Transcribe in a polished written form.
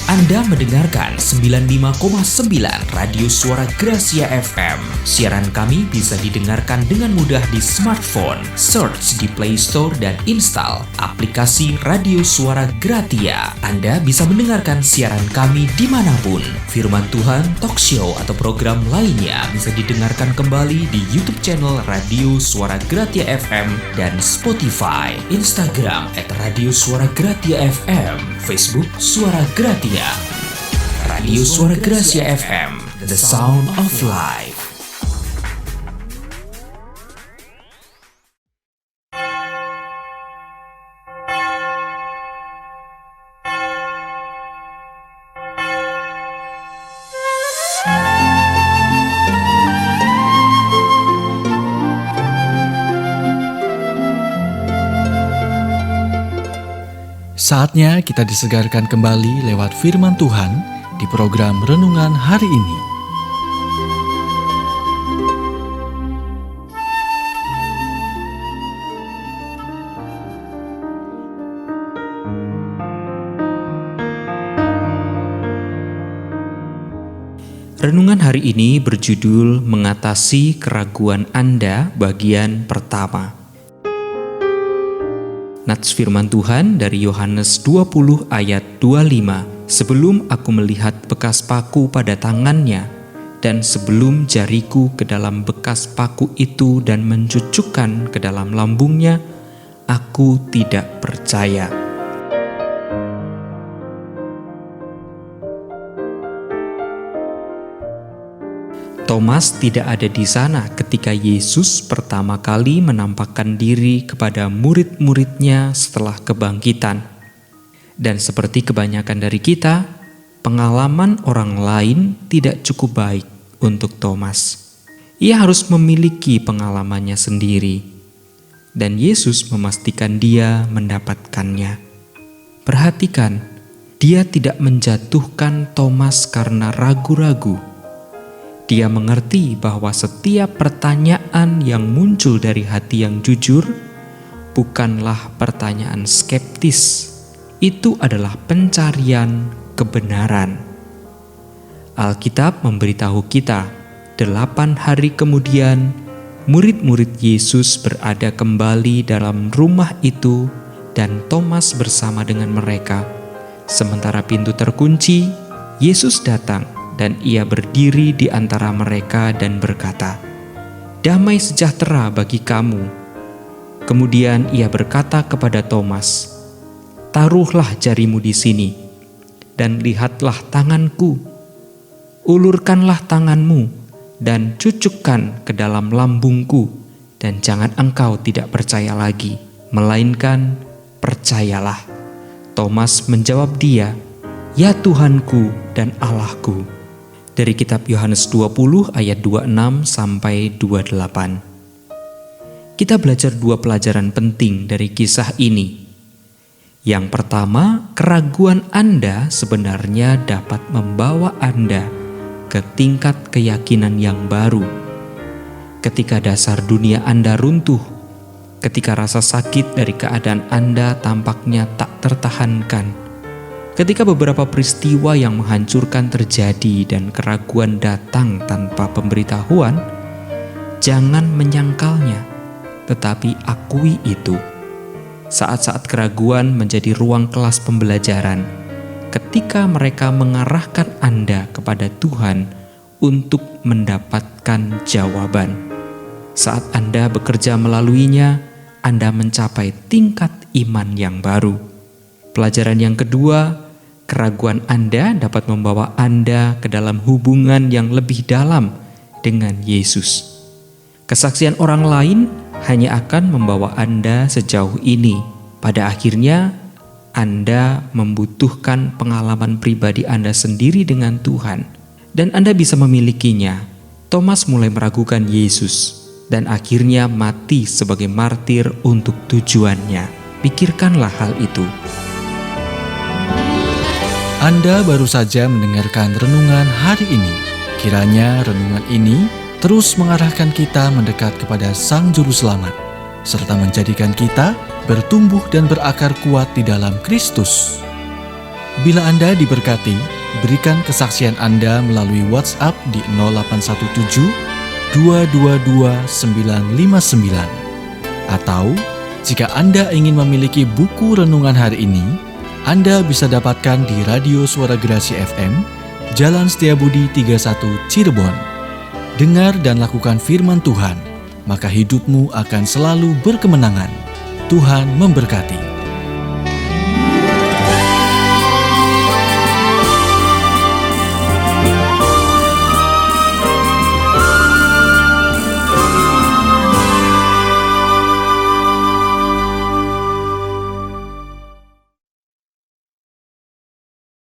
Anda mendengarkan 95,9 Radio Suara Gracia FM. Siaran kami bisa didengarkan dengan mudah di smartphone. Search di Play Store dan install aplikasi Radio Suara Gratia. Anda bisa mendengarkan siaran kami dimanapun. Firman Tuhan, talk show, atau program lainnya bisa didengarkan kembali di YouTube channel Radio Suara Gratia FM dan Spotify, Instagram @Radio Suara Gratia FM, Facebook Suara Gratia. Radio Suara Gracia FM, the sound of life. Saatnya kita disegarkan kembali lewat firman Tuhan di program Renungan Hari Ini. Renungan hari ini berjudul Mengatasi Keraguan Anda bagian pertama. Nats firman Tuhan dari Yohanes 20 ayat 25. Sebelum aku melihat bekas paku pada tangannya, dan sebelum jariku ke dalam bekas paku itu dan mencucukkan ke dalam lambungnya, aku tidak percaya. Thomas tidak ada di sana ketika Yesus pertama kali menampakkan diri kepada murid-muridnya setelah kebangkitan. Dan seperti kebanyakan dari kita, pengalaman orang lain tidak cukup baik untuk Thomas. Ia harus memiliki pengalamannya sendiri, dan Yesus memastikan dia mendapatkannya. Perhatikan, dia tidak menjatuhkan Thomas karena ragu-ragu. Dia mengerti bahwa setiap pertanyaan yang muncul dari hati yang jujur bukanlah pertanyaan skeptis. Itu adalah pencarian kebenaran. Alkitab memberitahu kita, 8 hari kemudian, murid-murid Yesus berada kembali dalam rumah itu dan Thomas bersama dengan mereka. Sementara pintu terkunci, Yesus datang dan ia berdiri di antara mereka dan berkata, "Damai sejahtera bagi kamu." Kemudian ia berkata kepada Thomas, "Taruhlah jarimu di sini, dan lihatlah tanganku. Ulurkanlah tanganmu, dan cucukkan ke dalam lambungku, dan jangan engkau tidak percaya lagi, melainkan percayalah." Thomas menjawab dia, "Ya Tuhanku dan Allahku." Dari kitab Yohanes 20 ayat 26 sampai 28. Kita belajar 2 pelajaran penting dari kisah ini. Yang pertama, keraguan Anda sebenarnya dapat membawa Anda ke tingkat keyakinan yang baru. Ketika dasar dunia Anda runtuh, ketika rasa sakit dari keadaan Anda tampaknya tak tertahankan, ketika beberapa peristiwa yang menghancurkan terjadi dan keraguan datang tanpa pemberitahuan, jangan menyangkalnya, tetapi akui itu. Saat-saat keraguan menjadi ruang kelas pembelajaran, ketika mereka mengarahkan Anda kepada Tuhan untuk mendapatkan jawaban. Saat Anda bekerja melaluinya, Anda mencapai tingkat iman yang baru. Pelajaran yang kedua, keraguan Anda dapat membawa Anda ke dalam hubungan yang lebih dalam dengan Yesus. Kesaksian orang lain hanya akan membawa Anda sejauh ini. Pada akhirnya, Anda membutuhkan pengalaman pribadi Anda sendiri dengan Tuhan, dan Anda bisa memilikinya. Thomas mulai meragukan Yesus, dan akhirnya mati sebagai martir untuk tujuannya. Pikirkanlah hal itu. Anda baru saja mendengarkan renungan hari ini. Kiranya renungan ini terus mengarahkan kita mendekat kepada Sang Juru Selamat, serta menjadikan kita bertumbuh dan berakar kuat di dalam Kristus. Bila Anda diberkati, berikan kesaksian Anda melalui WhatsApp di 0817 222 959. Atau, jika Anda ingin memiliki buku renungan hari ini, Anda bisa dapatkan di Radio Suara Gerasi FM, Jalan Setiabudi 31 Cirebon. Dengar dan lakukan firman Tuhan, maka hidupmu akan selalu berkemenangan. Tuhan memberkati.